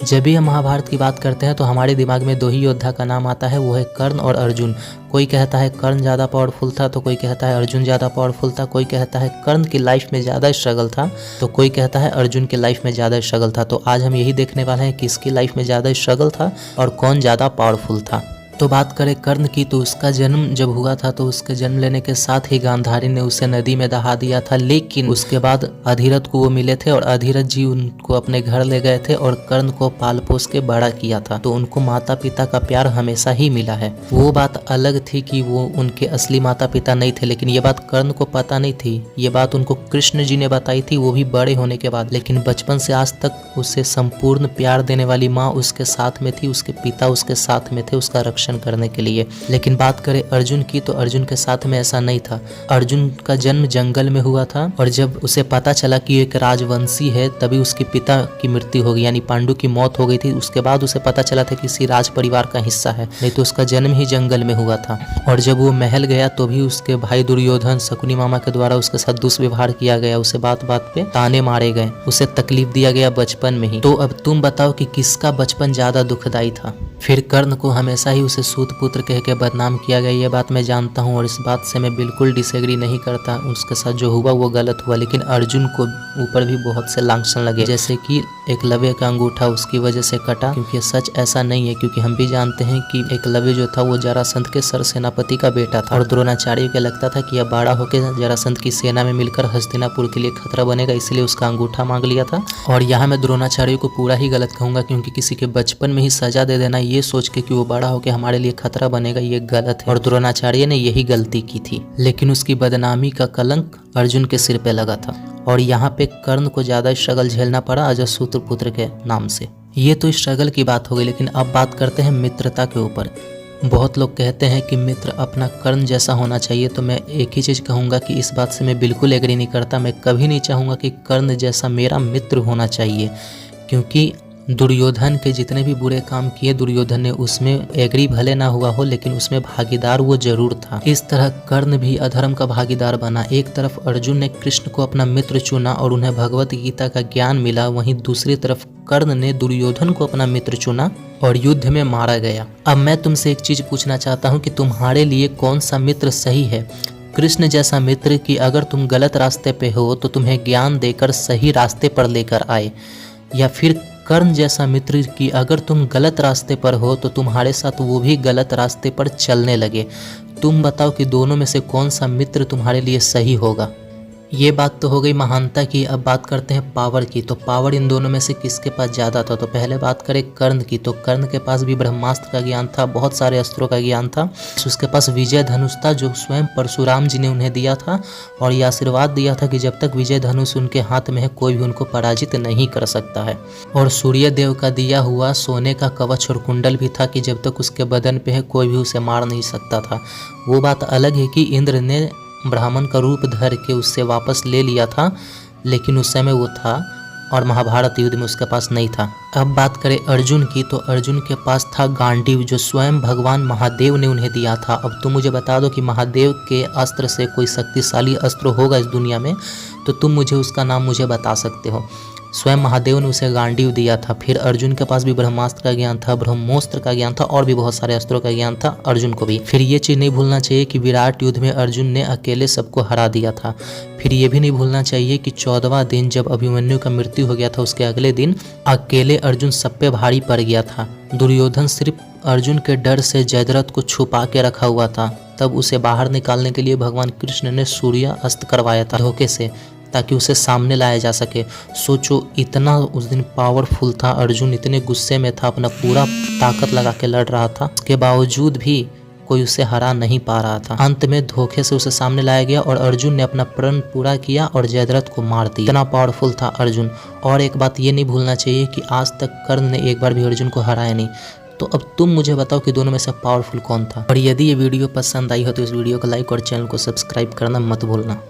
जब भी हम महाभारत की बात करते हैं तो हमारे दिमाग में दो ही योद्धा का नाम आता है, वो है कर्ण और अर्जुन। कोई कहता है कर्ण ज़्यादा पावरफुल था तो कोई कहता है अर्जुन ज़्यादा पावरफुल था, कोई कहता है कर्ण की लाइफ में ज़्यादा स्ट्रगल था तो कोई कहता है अर्जुन की लाइफ में ज़्यादा स्ट्रगल था। तो आज हम यही देखने वाले हैं कि किसकी लाइफ में ज़्यादा स्ट्रगल था और कौन ज़्यादा पावरफुल था। तो बात करें कर्ण की, तो उसका जन्म जब हुआ था तो उसके जन्म लेने के साथ ही गांधारी ने उसे नदी में दहा दिया था, लेकिन उसके बाद अधिरथ को वो मिले थे और अधिरथ जी उनको अपने घर ले गए थे और कर्ण को पाल पोस के बड़ा किया था। तो उनको माता पिता का प्यार हमेशा ही मिला है। वो बात अलग थी कि वो उनके असली माता पिता नहीं थे, लेकिन ये बात कर्ण को पता नहीं थी। ये बात उनको कृष्ण जी ने बताई थी, वो भी बड़े होने के बाद। लेकिन बचपन से आज तक उसे संपूर्ण प्यार देने वाली माँ उसके साथ में थी, उसके पिता उसके साथ में थे उसका रक्षण करने के लिए। लेकिन बात करें अर्जुन की, तो अर्जुन के साथ में ऐसा नहीं था। अर्जुन का जन्म जंगल में हुआ था और जब उसे पता चला कि एक राजवंशी है तभी उसके पिता की मृत्यु हो गई, यानी पांडु की मौत हो गई थी। उसके बाद उसे पता चला था कि किसी राज परिवार का हिस्सा है, नहीं तो उसका जन्म ही जंगल में हुआ था। और जब वो महल गया तो भी उसके भाई दुर्योधन शकुनी मामा के द्वारा उसके साथ दुष्व्यवहार किया गया, उसे बात बात पे ताने मारे गए, उसे तकलीफ दिया गया बचपन में ही। तो अब तुम बताओ कि किसका बचपन ज्यादा दुखदायी था। फिर कर्ण को हमेशा ही उसे सूत पुत्र कह के बदनाम किया गया, ये बात मैं जानता हूँ और इस बात से मैं बिल्कुल डिसएग्री नहीं करता। उसके साथ जो हुआ वो गलत हुआ, लेकिन अर्जुन को ऊपर भी बहुत से लांछन लगे, जैसे कि एकलव्य का अंगूठा उसकी वजह से कटा, क्योंकि सच ऐसा नहीं है। क्योंकि हम भी जानते हैं कि एकलव्य जो था वो जरासंध के सर सेनापति का बेटा था और द्रोणाचार्य को लगता था कि अब बड़ा होकर जरासंध की सेना में मिलकर हस्तिनापुर के लिए खतरा बनेगा, इसलिए उसका अंगूठा मांग लिया था। और यहाँ मैं द्रोणाचार्य को पूरा ही गलत कहूंगा, क्योंकि किसी के बचपन में ही सजा दे देना ये सोच के कि वो बड़ा होकर हमारे लिए खतरा बनेगा, ये गलत है और द्रोणाचार्य ने यही गलती की थी। लेकिन उसकी बदनामी का कलंक अर्जुन के सिर पे लगा था और यहाँ पे कर्ण को ज्यादा स्ट्रगल झेलना पड़ा अजातशत्रु पुत्र के नाम से। ये तो स्ट्रगल की बात हो गई, लेकिन अब बात करते हैं मित्रता के ऊपर। बहुत लोग कहते हैं कि मित्र अपना कर्ण जैसा होना चाहिए, तो मैं एक ही चीज़ कहूँगा कि इस बात से मैं बिल्कुल एग्री नहीं करता। मैं कभी नहीं चाहूँगा कि कर्ण जैसा मेरा मित्र होना चाहिए, क्योंकि दुर्योधन के जितने भी बुरे काम किए दुर्योधन ने उसमें एग्री भले ना हुआ हो, लेकिन उसमें भागीदार वो जरूर था। इस तरह कर्ण भी अधर्म का भागीदार बना। एक तरफ अर्जुन ने कृष्ण को अपना मित्र चुना और उन्हें भगवत गीता का ज्ञान मिला, वहीं दूसरी तरफ कर्ण ने दुर्योधन को अपना मित्र चुना और युद्ध में मारा गया। अब मैं तुमसे एक चीज पूछना चाहता हूँ कि तुम्हारे लिए कौन सा मित्र सही है? कृष्ण जैसा मित्र कि अगर तुम गलत रास्ते पे हो तो तुम्हें ज्ञान देकर सही रास्ते पर लेकर आए, या फिर कर्ण जैसा मित्र कि अगर तुम गलत रास्ते पर हो तो तुम्हारे साथ वो भी गलत रास्ते पर चलने लगे? तुम बताओ कि दोनों में से कौन सा मित्र तुम्हारे लिए सही होगा। ये बात तो हो गई महानता की। अब बात करते हैं पावर की। तो पावर इन दोनों में से किसके पास ज़्यादा था? तो पहले बात करें कर्ण की, तो कर्ण के पास भी ब्रह्मास्त्र का ज्ञान था, बहुत सारे अस्त्रों का ज्ञान था। उसके पास विजय धनुष था जो स्वयं परशुराम जी ने उन्हें दिया था और ये आशीर्वाद दिया था कि जब तक विजय धनुष उनके हाथ में है कोई भी उनको पराजित नहीं कर सकता है। और सूर्य देव का दिया हुआ सोने का कवच और कुंडल भी था कि जब तक उसके बदन पे है कोई भी उसे मार नहीं सकता था। वो बात अलग है कि इंद्र ने ब्राह्मण का रूप धर के उससे वापस ले लिया था, लेकिन उस समय वो था और महाभारत युद्ध में उसके पास नहीं था। अब बात करें अर्जुन की, तो अर्जुन के पास था गांडीव जो स्वयं भगवान महादेव ने उन्हें दिया था। अब तुम मुझे बता दो कि महादेव के अस्त्र से कोई शक्तिशाली अस्त्र होगा इस दुनिया में, तो तुम मुझे उसका नाम मुझे बता सकते हो। स्वयं महादेव ने उसे गांडीव दिया था। फिर अर्जुन के पास भी ब्रह्मास्त्र का ज्ञान था, ब्रह्मोस्त्र का ज्ञान था और भी बहुत सारे अस्त्रों का ज्ञान था अर्जुन को भी। फिर ये चीज़ नहीं भूलना चाहिए कि विराट युद्ध में अर्जुन ने अकेले सबको हरा दिया था। फिर ये भी नहीं भूलना चाहिए कि 14वां दिन जब अभिमन्यु का मृत्यु हो गया था उसके अगले दिन अकेले अर्जुन सब पे भारी पड़ गया था। दुर्योधन सिर्फ अर्जुन के डर से जयद्रथ को छुपा के रखा हुआ था, तब उसे बाहर निकालने के लिए भगवान कृष्ण ने सूर्य अस्त करवाया था धोखे से, ताकि उसे सामने लाया जा सके। सोचो इतना उस दिन पावरफुल था अर्जुन, इतने गुस्से में था, अपना पूरा ताकत लगा के लड़ रहा था, उसके बावजूद भी कोई उसे हरा नहीं पा रहा था। अंत में धोखे से उसे सामने लाया गया और अर्जुन ने अपना प्रण पूरा किया और जयद्रथ को मार दिया। इतना पावरफुल था अर्जुन। और एक बात ये नहीं भूलना चाहिए कि आज तक कर्ण ने एक बार भी अर्जुन को हराया नहीं। तो अब तुम मुझे बताओ कि दोनों में से पावरफुल कौन था। और यदि ये वीडियो पसंद आई हो तो इस वीडियो को लाइक और चैनल को सब्सक्राइब करना मत भूलना।